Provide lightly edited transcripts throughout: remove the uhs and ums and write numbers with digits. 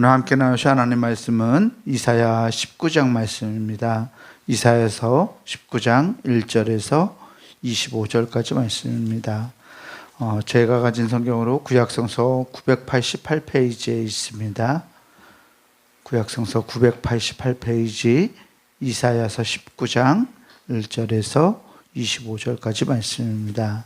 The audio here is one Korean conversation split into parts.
오늘 함께 나누실 하나님 말씀은 이사야 19장 말씀입니다. 이사야서 19장 1절에서 25절까지 말씀입니다. 제가 가진 성경으로 구약성서 988페이지에 있습니다. 구약성서 988페이지 이사야서 19장 1절에서 25절까지 말씀입니다.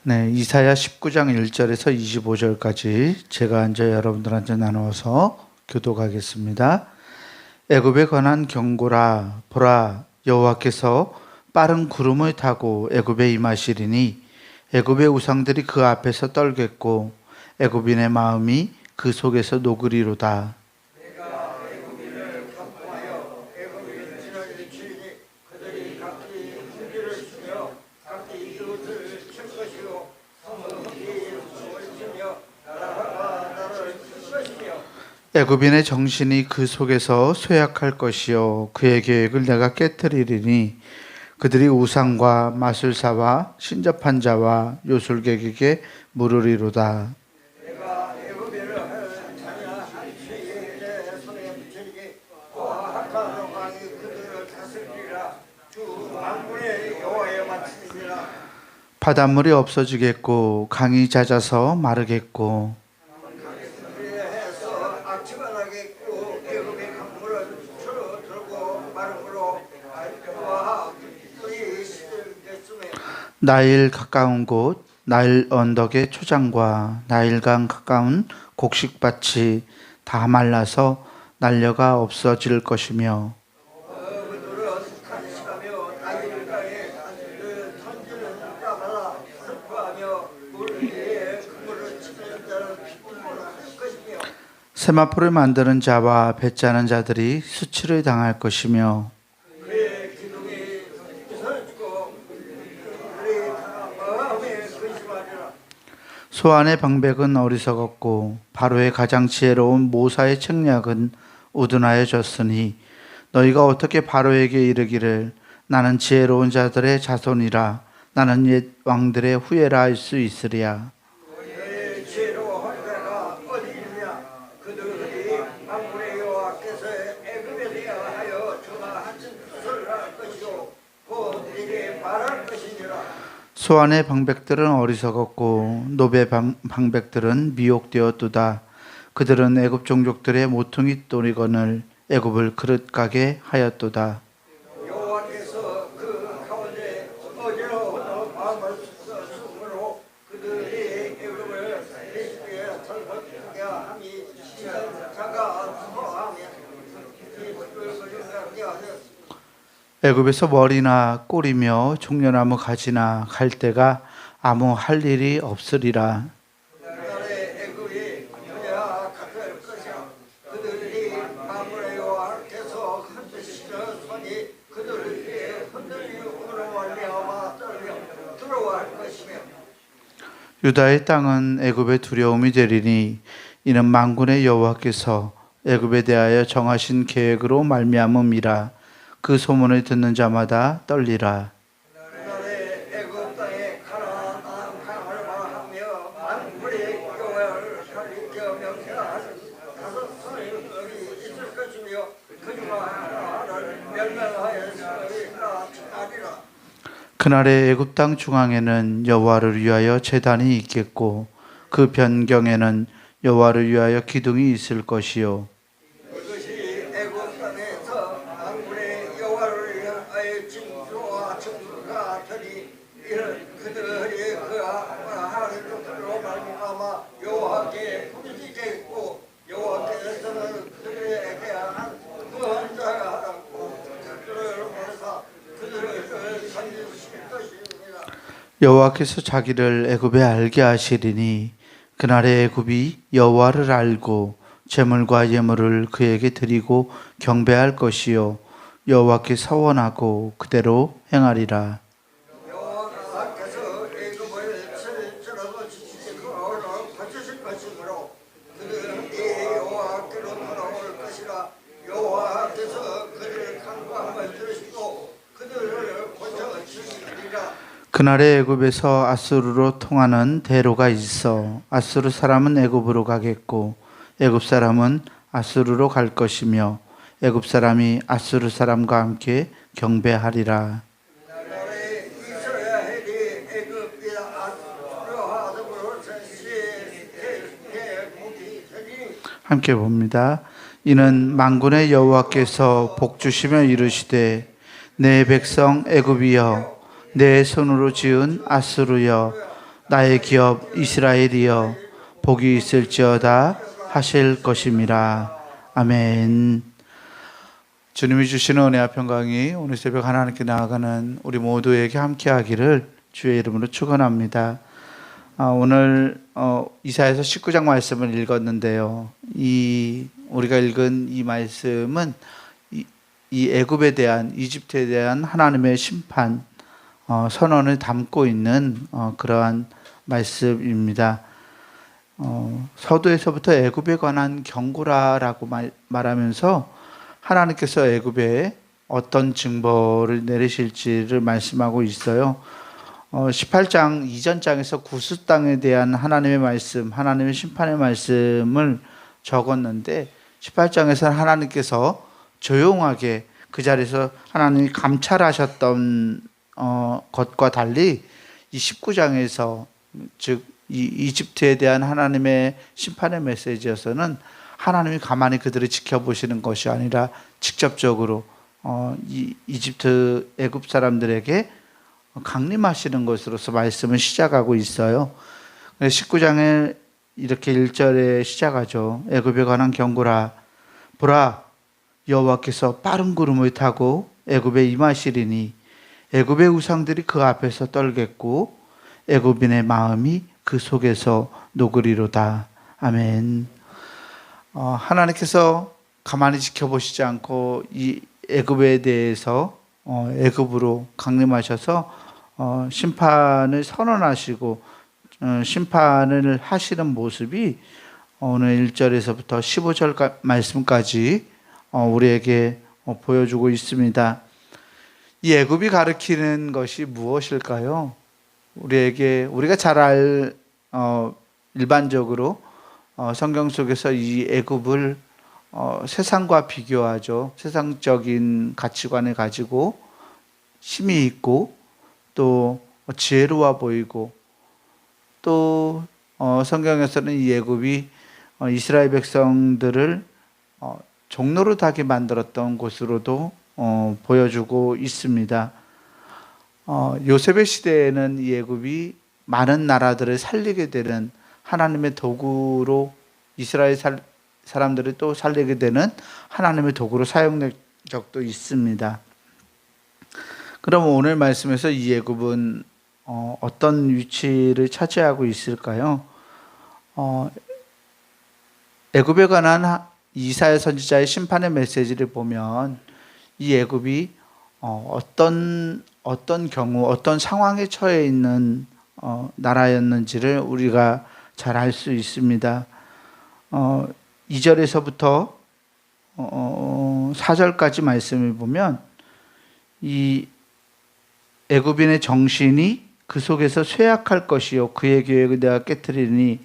네, 이사야 19장 1절에서 25절까지 제가 앉아 여러분들한테 나누어서 교독하겠습니다. 애굽에 관한 경고라. 보라, 여호와께서 빠른 구름을 타고 애굽에 임하시리니 애굽의 우상들이 그 앞에서 떨겠고 애굽인의 마음이 그 속에서 녹으리로다. 애굽인의 정신이 그 속에서 쇠약할 것이요 그의 계획을 내가 깨트리리니 그들이 우상과 마술사와 신접한 자와 요술객에게 물으리로다. 내가 애굽인을 잔인한 죄에 내 손에 붙이니 악한 왕이 그들을 다스리리라. 주 만군의 여호와의 말씀이니라. 바닷물이 없어지겠고 강이 잦아서 마르겠고 나일 가까운 곳, 나일 언덕의 초장과 나일강 가까운 곡식밭이 다 말라서 날려가 없어질 것이며 세마포를 만드는 자와 배 짜는 자들이 수치를 당할 것이며 소안의 방백은 어리석었고 바로의 가장 지혜로운 모사의 책략은 우둔하여졌으니 너희가 어떻게 바로에게 이르기를 나는 지혜로운 자들의 자손이라 나는 옛 왕들의 후예라 할 수 있으랴. 너희의 지혜로운 헌자가 어디 있느냐. 그들이 만군의 여호와께서 애굽에 대하여 전하신 뜻을 할 것이요 곧 네게 말할 것이니라. 소안의 방백들은 어리석었고 노베 방백들은 미혹되었도다. 그들은 애굽 종족들의 모퉁이 돌이건을 애굽을 그릇가게 하였도다. 여호와께서 그 가운데 어지러운 마음을 쓰므로 그들이 애굽을 레시피에 설득하게 함이 자가 소하며 애굽에서 머리나 꼬리며 종려나무 가지나 갈대가 아무 할 일이 없으리라. 그날에 애굽이 그녀와 같을 것이야. 그들이 만군의 여호와께서 흔드시는 손이 그들에게 흔들림으로 말미암아 떨며 두려워할 것이며 유다의 땅은 애굽의 두려움이 되리니 이는 만군의 여호와께서 애굽에 대하여 정하신 계획으로 말미암음이라. 그 소문을 듣는 자마다 떨리라. 그날에 애굽 땅에 가나안 강을 말하며 만군의 여호와를 가리켜 명세하는 5성이 있을 것이며 그중 하나를 멸망하였으리라. 그날에 애굽 땅 중앙에는 여호와를 위하여 제단이 있겠고 그 변경에는 여호와를 위하여 기둥이 있을 것이요 여호와께서 자기를 애굽에 알게 하시리니 그날에 애굽이 여호와를 알고 제물과 예물을 그에게 드리고 경배할 것이요 여호와께 서원하고 그대로 행하리라. 여호와께서 애굽을 그날에 애굽에서 아수르로 통하는 대로가 있어 아수르 사람은 애굽으로 가겠고 애굽 사람은 아수르로 갈 것이며 애굽 사람이 아수르 사람과 함께 경배하리라. 함께 봅니다. 이는 만군의 여호와께서 복 주시며 이르시되 내 백성 애굽이여 내 손으로 지은 아수르여 나의 기업 이스라엘이여 복이 있을지어다 하실 것임이라. 아멘. 주님이 주시는 은혜와 평강이 오늘 새벽 하나님께 나아가는 우리 모두에게 함께하기를 주의 이름으로 축원합니다. 오늘 이사야서 19장 말씀을 읽었는데요. 우리가 읽은 이 말씀은 이 애굽에 대한, 이집트에 대한 하나님의 심판 선언을 담고 있는 그러한 말씀입니다. 서두에서부터 애굽에 관한 경고라라고 말하면서 하나님께서 애굽에 어떤 징벌을 내리실지를 말씀하고 있어요. 18장 이전 장에서 구스 땅에 대한 하나님의 말씀, 하나님의 심판의 말씀을 적었는데 18장에서는 하나님께서 조용하게 그 자리에서 하나님이 감찰하셨던 것과 달리 이 19장에서 즉 이 이집트에 대한 하나님의 심판의 메시지에서는 하나님이 가만히 그들을 지켜보시는 것이 아니라 직접적으로 이 이집트 애굽 사람들에게 강림하시는 것으로서 말씀을 시작하고 있어요. 19장에 이렇게 1절에 시작하죠. 애굽에 관한 경고라. 보라, 여호와께서 빠른 구름을 타고 애굽에 임하시리니 애굽의 우상들이 그 앞에서 떨겠고 애굽인의 마음이 그 속에서 녹으리로다. 아멘. 하나님께서 가만히 지켜보시지 않고 이 애굽에 대해서 애굽으로 강림하셔서 심판을 선언하시고 심판을 하시는 모습이 오늘 1절에서부터 15절 말씀까지 우리에게 보여주고 있습니다. 이 애굽이 가리키는 것이 무엇일까요? 우리가 잘 일반적으로 성경 속에서 이 애굽을 세상과 비교하죠. 세상적인 가치관을 가지고 힘이 있고 또 지혜로워 보이고 또 성경에서는 이 애굽이 이스라엘 백성들을 종노릇하게 만들었던 곳으로도 보여주고 있습니다. 요셉의 시대에는 이 애굽이 많은 나라들을 살리게 되는 하나님의 도구로 이스라엘 사람들을 또 살리게 되는 하나님의 도구로 사용된 적도 있습니다. 그럼 오늘 말씀에서 이 애굽은 어떤 위치를 차지하고 있을까요? 애굽에 관한 이사야 선지자의 심판의 메시지를 보면 이 애굽이 어떤 경우 어떤 상황에 처해 있는 나라였는지를 우리가 잘 알 수 있습니다. 2절에서부터 4절까지 말씀을 보면 이 애굽인의 정신이 그 속에서 쇠약할 것이요 그의 계획을 내가 깨뜨리니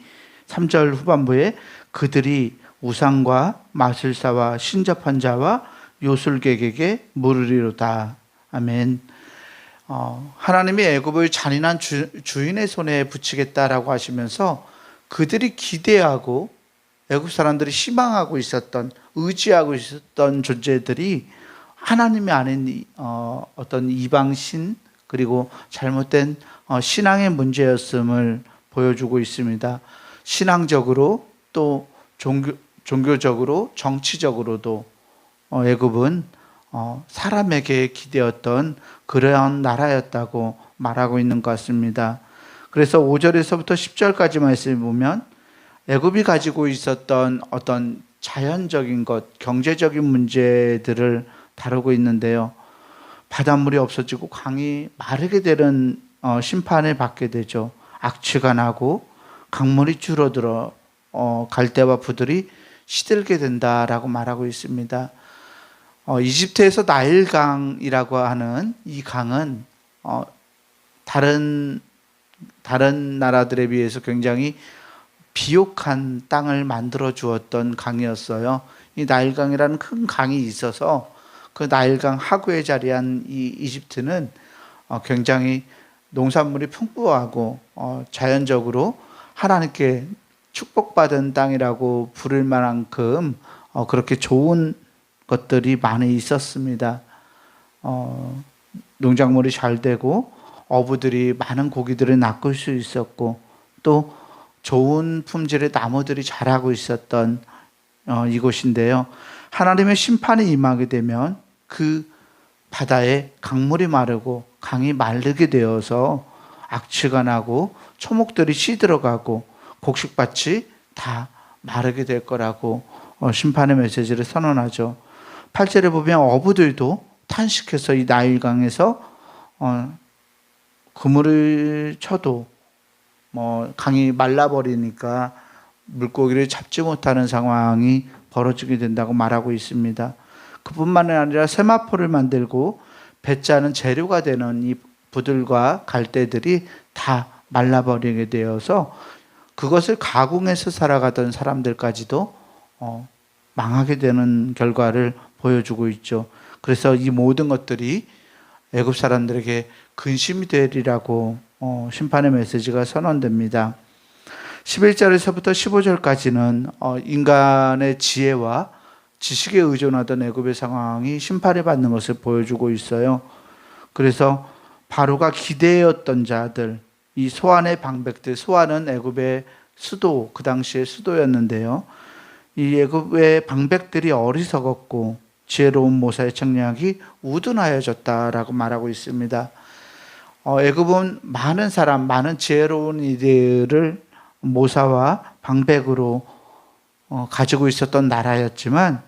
3절 후반부에 그들이 우상과 마술사와 신접한 자와 요술객에게 물으리로다. 아멘. 하나님이 애굽을 잔인한 주인의 손에 붙이겠다라고 하시면서 그들이 기대하고 애굽 사람들이 희망하고 있었던 의지하고 있었던 존재들이 하나님이 아닌 어떤 이방신 그리고 잘못된 신앙의 문제였음을 보여주고 있습니다. 신앙적으로 또 종교적으로 정치적으로도 애굽은 사람에게 기대었던 그러한 나라였다고 말하고 있는 것 같습니다. 그래서 5절에서부터 10절까지 말씀을 보면 애굽이 가지고 있었던 어떤 자연적인 것, 경제적인 문제들을 다루고 있는데요. 바닷물이 없어지고 강이 마르게 되는 심판을 받게 되죠. 악취가 나고 강물이 줄어들어 갈대와 부들이 시들게 된다라고 말하고 있습니다. 이집트에서 나일강이라고 하는 이 강은 다른 나라들에 비해서 굉장히 비옥한 땅을 만들어 주었던 강이었어요. 이 나일강이라는 큰 강이 있어서 그 나일강 하구에 자리한 이 이집트는 굉장히 농산물이 풍부하고 자연적으로 하나님께 축복받은 땅이라고 부를 만큼 그렇게 좋은 것들이 많이 있었습니다. 농작물이 잘 되고 어부들이 많은 고기들을 낚을 수 있었고 또 좋은 품질의 나무들이 자라고 있었던 이곳인데요. 하나님의 심판이 임하게 되면 그 바다에 강물이 마르고 강이 마르게 되어서 악취가 나고 초목들이 시들어가고 곡식밭이 다 마르게 될 거라고 심판의 메시지를 선언하죠. 8절에 보면 어부들도 탄식해서 이 나일강에서 그물을 쳐도 강이 말라버리니까 물고기를 잡지 못하는 상황이 벌어지게 된다고 말하고 있습니다. 그뿐만 아니라 세마포를 만들고 배짜는 재료가 되는 이 부들과 갈대들이 다 말라버리게 되어서 그것을 가공해서 살아가던 사람들까지도 망하게 되는 결과를 보여주고 있죠. 그래서 이 모든 것들이 애굽 사람들에게 근심이 되리라고 심판의 메시지가 선언됩니다. 11절에서부터 15절까지는 인간의 지혜와 지식에 의존하던 애굽의 상황이 심판을 받는 것을 보여주고 있어요. 그래서 바로가 기대었던 자들, 이 소안의 방백들, 소안은 애굽의 수도, 그 당시의 수도였는데요. 이 애굽의 방백들이 어리석었고 지혜로운 모사의 청량이 우둔하여졌다라고 말하고 있습니다. 애굽은 많은 지혜로운 이들을 모사와 방백으로 가지고 있었던 나라였지만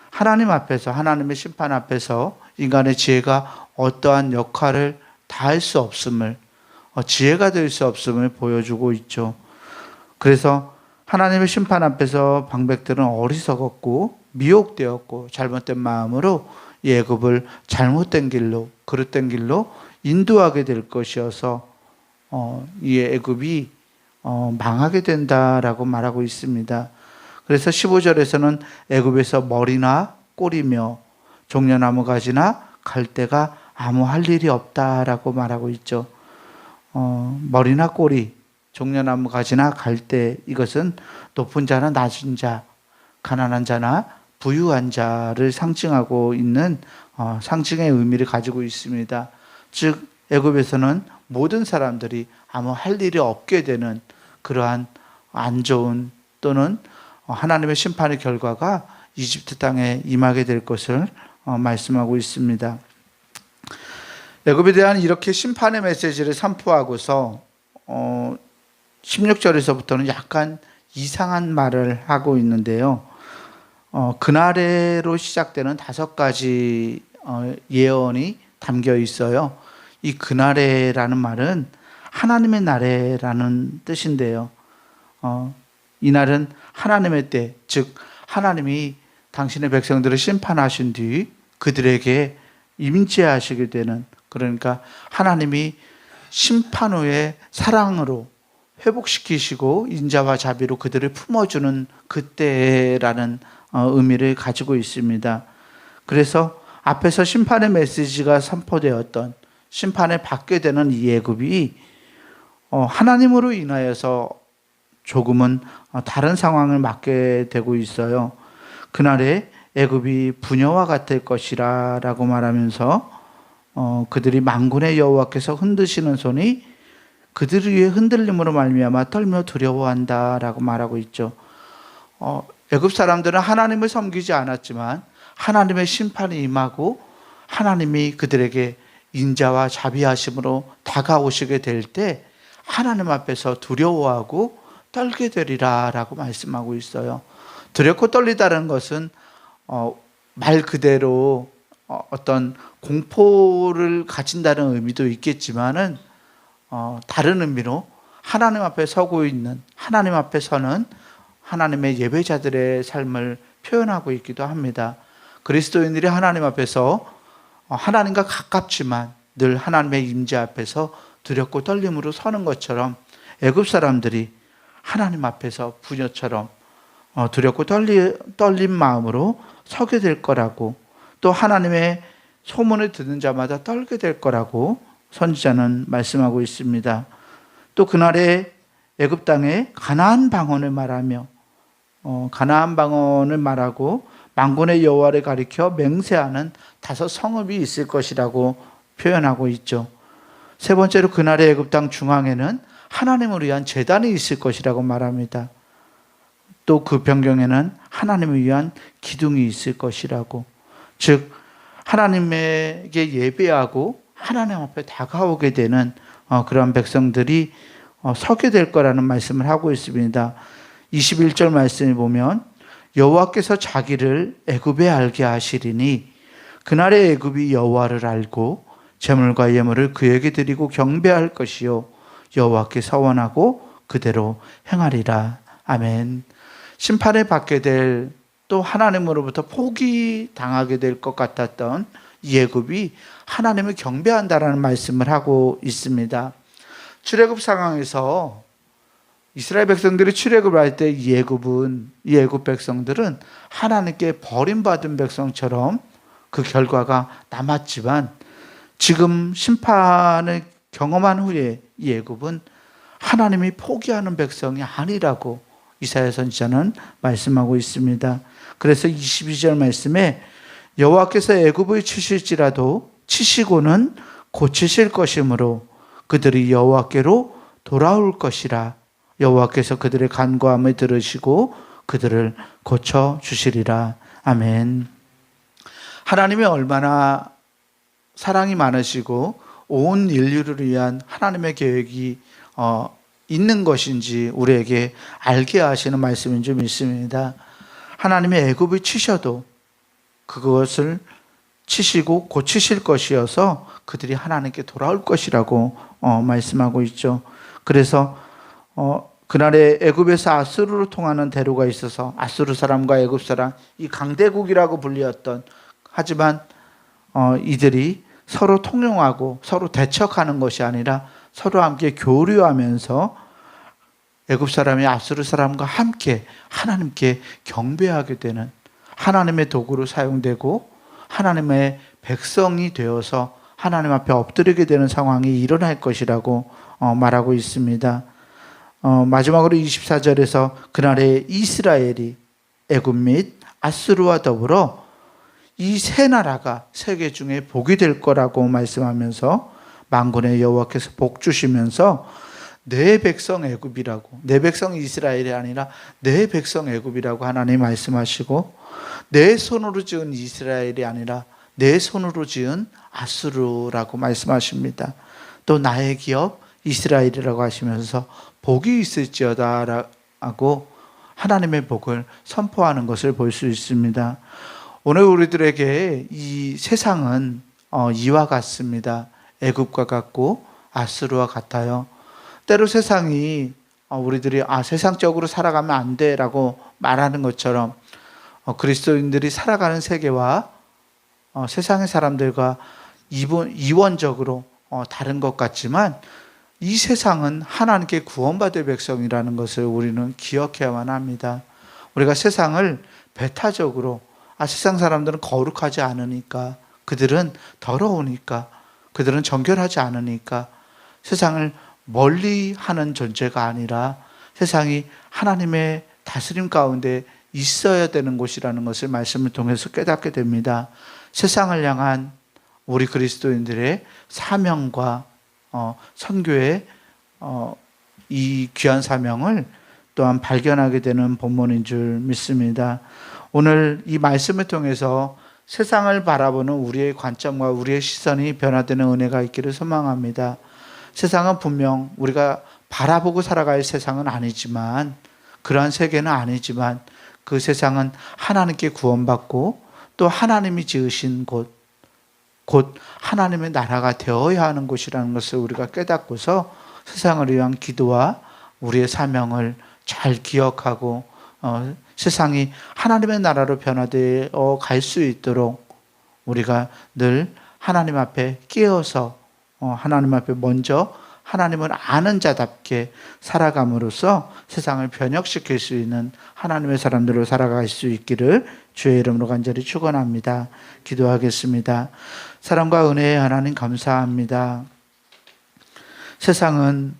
하나님 앞에서, 하나님의 심판 앞에서 인간의 지혜가 어떠한 역할을 다할 수 없음을, 지혜가 될 수 없음을 보여주고 있죠. 그래서 하나님의 심판 앞에서 방백들은 어리석었고 미혹되었고 잘못된 마음으로 이 애굽을 잘못된 길로, 그릇된 길로 인도하게 될 것이어서 이 애굽이 망하게 된다라고 말하고 있습니다. 그래서 15절에서는 애굽에서 머리나 꼬리며 종려나무 가지나 갈대가 아무 할 일이 없다라고 말하고 있죠. 머리나 꼬리, 종려나무 가지나 갈대, 이것은 높은 자나 낮은 자, 가난한 자나 부유한 자를 상징하고 있는 상징의 의미를 가지고 있습니다. 즉 애굽에서는 모든 사람들이 아무 할 일이 없게 되는 그러한 안 좋은 또는 하나님의 심판의 결과가 이집트 땅에 임하게 될 것을 말씀하고 있습니다. 애굽에 대한 이렇게 심판의 메시지를 선포하고서 16절에서부터는 약간 이상한 말을 하고 있는데요. 그날에로 시작되는 5가지 예언이 담겨 있어요. 이 그날에라는 말은 하나님의 날에라는 뜻인데요. 이 날은 하나님의 때, 즉 하나님이 당신의 백성들을 심판하신 뒤 그들에게 임재하시게 되는, 그러니까 하나님이 심판 후에 사랑으로 회복시키시고 인자와 자비로 그들을 품어주는 그때라는 의미를 가지고 있습니다. 그래서 앞에서 심판의 메시지가 선포되었던, 심판을 받게 되는 이 애굽이 하나님으로 인하여서 조금은 다른 상황을 맞게 되고 있어요. 그날에 애굽이 부녀와 같을 것이라 라고 말하면서 그들이 만군의 여호와께서 흔드시는 손이 그들 위에 흔들림으로 말미암아 떨며 두려워한다 라고 말하고 있죠. 애굽 사람들은 하나님을 섬기지 않았지만 하나님의 심판이 임하고 하나님이 그들에게 인자와 자비하심으로 다가오시게 될 때 하나님 앞에서 두려워하고 떨게 되리라 라고 말씀하고 있어요. 두렵고 떨리다는 것은 말 그대로 어떤 공포를 가진다는 의미도 있겠지만은 다른 의미로 하나님 앞에 서고 있는, 하나님 앞에 서는 하나님의 예배자들의 삶을 표현하고 있기도 합니다. 그리스도인들이 하나님 앞에서 하나님과 가깝지만 늘 하나님의 임재 앞에서 두렵고 떨림으로 서는 것처럼 애굽 사람들이 하나님 앞에서 부녀처럼 두렵고 떨린 마음으로 서게 될 거라고, 또 하나님의 소문을 듣는 자마다 떨게 될 거라고 선지자는 말씀하고 있습니다. 또 그날에 애굽 땅에 가나안 방언을 말하며 가나안 방언을 말하고 만군의 여호와를 가리켜 맹세하는 5 성읍이 있을 것이라고 표현하고 있죠. 세 번째로 그날의 애굽 땅 중앙에는 하나님을 위한 제단이 있을 것이라고 말합니다. 또 그 변경에는 하나님을 위한 기둥이 있을 것이라고, 즉 하나님에게 예배하고 하나님 앞에 다가오게 되는 그런 백성들이 서게 될 거라는 말씀을 하고 있습니다. 21절 말씀을 보면 여호와께서 자기를 애굽에 알게 하시리니 그날의 애굽이 여호와를 알고 제물과 예물을 그에게 드리고 경배할 것이요 여호와께 서원하고 그대로 행하리라. 아멘. 심판을 받게 될, 또 하나님으로부터 포기당하게 될 것 같았던 이 애굽이 하나님을 경배한다라는 말씀을 하고 있습니다. 출애굽 상황에서 이스라엘 백성들이 출애굽을 할 때 이 애굽 백성들은 하나님께 버림받은 백성처럼 그 결과가 남았지만, 지금 심판을 경험한 후에 이 애굽은 하나님이 포기하는 백성이 아니라고 이사야 선지자는 말씀하고 있습니다. 그래서 22절 말씀에 여호와께서 애굽을 치실지라도 치시고는 고치실 것이므로 그들이 여호와께로 돌아올 것이라. 여호와께서 그들의 간구함을 들으시고 그들을 고쳐주시리라. 아멘. 하나님이 얼마나 사랑이 많으시고 온 인류를 위한 하나님의 계획이 있는 것인지 우리에게 알게 하시는 말씀인 줄 믿습니다. 하나님이 애굽을 치셔도 그것을 치시고 고치실 것이어서 그들이 하나님께 돌아올 것이라고 말씀하고 있죠. 그래서 그날에 애굽에서 아수르로 통하는 대로가 있어서 아수르 사람과 애굽 사람, 이 강대국이라고 불리었던, 하지만 이들이 서로 통용하고 서로 대척하는 것이 아니라 서로 함께 교류하면서 애굽 사람이 아수르 사람과 함께 하나님께 경배하게 되는, 하나님의 도구로 사용되고 하나님의 백성이 되어서 하나님 앞에 엎드리게 되는 상황이 일어날 것이라고 말하고 있습니다. 마지막으로 24절에서 그날에 이스라엘이 애굽 및 아수르와 더불어 이 세 나라가 세계 중에 복이 될 거라고 말씀하면서 만군의 여호와께서 복 주시면서 내 백성 애굽이라고, 내 백성 이스라엘이 아니라 내 백성 애굽이라고 하나님 말씀하시고, 내 손으로 지은 이스라엘이 아니라 내 손으로 지은 아수르라고 말씀하십니다. 또 나의 기업 이스라엘이라고 하시면서 복이 있을지어다라고 하나님의 복을 선포하는 것을 볼 수 있습니다. 오늘 우리들에게 이 세상은 이와 같습니다. 애굽과 같고 아수르와 같아요. 때로 세상이 우리들이 세상적으로 살아가면 안 돼라고 말하는 것처럼 그리스도인들이 살아가는 세계와 세상의 사람들과 이원적으로 다른 것 같지만, 이 세상은 하나님께 구원받을 백성이라는 것을 우리는 기억해야만 합니다. 우리가 세상을 배타적으로 세상 사람들은 거룩하지 않으니까, 그들은 더러우니까, 그들은 정결하지 않으니까 세상을 멀리하는 존재가 아니라 세상이 하나님의 다스림 가운데 있어야 되는 곳이라는 것을 말씀을 통해서 깨닫게 됩니다. 세상을 향한 우리 그리스도인들의 사명과 선교의 이 귀한 사명을 또한 발견하게 되는 본문인 줄 믿습니다. 오늘 이 말씀을 통해서 세상을 바라보는 우리의 관점과 우리의 시선이 변화되는 은혜가 있기를 소망합니다. 세상은 분명 우리가 바라보고 살아갈 세상은 아니지만, 그러한 세계는 아니지만, 그 세상은 하나님께 구원받고 또 하나님이 지으신 곳, 곧 하나님의 나라가 되어야 하는 곳이라는 것을 우리가 깨닫고서 세상을 위한 기도와 우리의 사명을 잘 기억하고 세상이 하나님의 나라로 변화되어 갈 수 있도록 우리가 늘 하나님 앞에 깨어서 하나님 앞에 먼저 하나님을 아는 자답게 살아감으로써 세상을 변혁시킬 수 있는 하나님의 사람들로 살아갈 수 있기를 주의 이름으로 간절히 축원합니다. 기도하겠습니다. 사랑과 은혜의 하나님 감사합니다. 세상은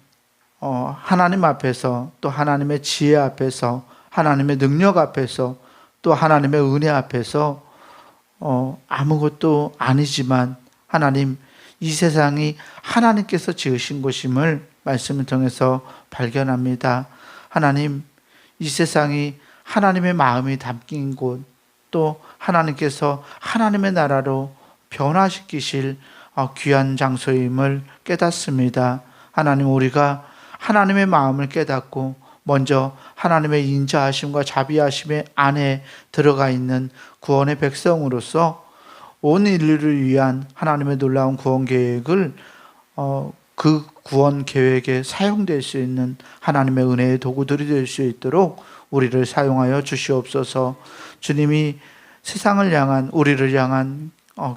하나님 앞에서, 또 하나님의 지혜 앞에서, 하나님의 능력 앞에서, 또 하나님의 은혜 앞에서 아무것도 아니지만 하나님, 이 세상이 하나님께서 지으신 곳임을 말씀을 통해서 발견합니다. 하나님, 이 세상이 하나님의 마음이 담긴 곳, 또 하나님께서 하나님의 나라로 변화시키실 귀한 장소임을 깨닫습니다. 하나님, 우리가 하나님의 마음을 깨닫고 먼저 하나님의 인자하심과 자비하심의 안에 들어가 있는 구원의 백성으로서 온 인류를 위한 하나님의 놀라운 구원 계획을 그 구원 계획에 사용될 수 있는 하나님의 은혜의 도구들이 될 수 있도록 우리를 사용하여 주시옵소서. 주님이 세상을 향한, 우리를 향한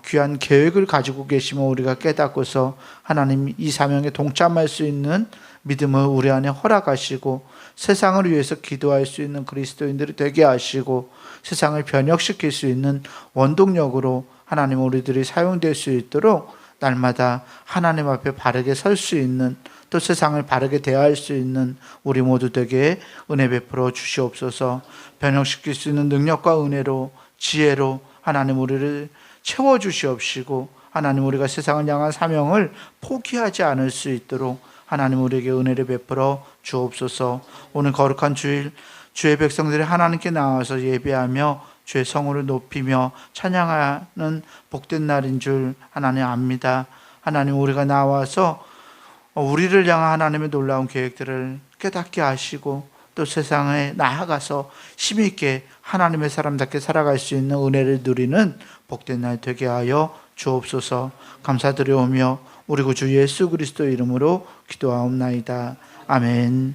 귀한 계획을 가지고 계심을 우리가 깨닫고서 하나님 이 사명에 동참할 수 있는 믿음을 우리 안에 허락하시고 세상을 위해서 기도할 수 있는 그리스도인들이 되게 하시고 세상을 변혁시킬 수 있는 원동력으로 하나님 우리들이 사용될 수 있도록 날마다 하나님 앞에 바르게 설 수 있는, 또 세상을 바르게 대할 수 있는 우리 모두 되게 은혜 베풀어 주시옵소서. 변혁시킬 수 있는 능력과 은혜로, 지혜로 하나님 우리를 채워주시옵시고 하나님, 우리가 세상을 향한 사명을 포기하지 않을 수 있도록 하나님 우리에게 은혜를 베풀어 주옵소서. 오늘 거룩한 주일, 주의 백성들이 하나님께 나와서 예배하며 주의 성호를 높이며 찬양하는 복된 날인 줄 하나님 압니다. 하나님, 우리가 나와서 우리를 향한 하나님의 놀라운 계획들을 깨닫게 하시고 또 세상에 나아가서 힘있게 하나님의 사람답게 살아갈 수 있는 은혜를 누리는 복된 날 되게 하여 주옵소서. 감사드려오며 우리 구주 예수 그리스도 이름으로 기도하옵나이다. 아멘.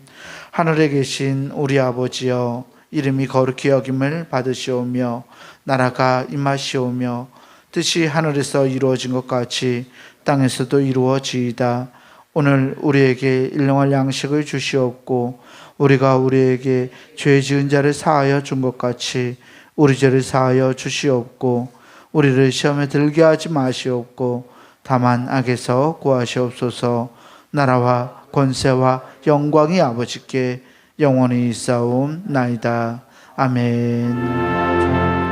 하늘에 계신 우리 아버지여, 이름이 거룩히 여김을 받으시오며 나라가 임하시오며 뜻이 하늘에서 이루어진 것 같이 땅에서도 이루어지이다. 오늘 우리에게 일용할 양식을 주시옵고 우리가 우리에게 죄 지은 자를 사하여 준 것 같이 우리 죄를 사하여 주시옵고 우리를 시험에 들게 하지 마시옵고 다만 악에서 구하시옵소서. 나라와 권세와 영광이 아버지께 영원히 있사옵나이다. 아멘.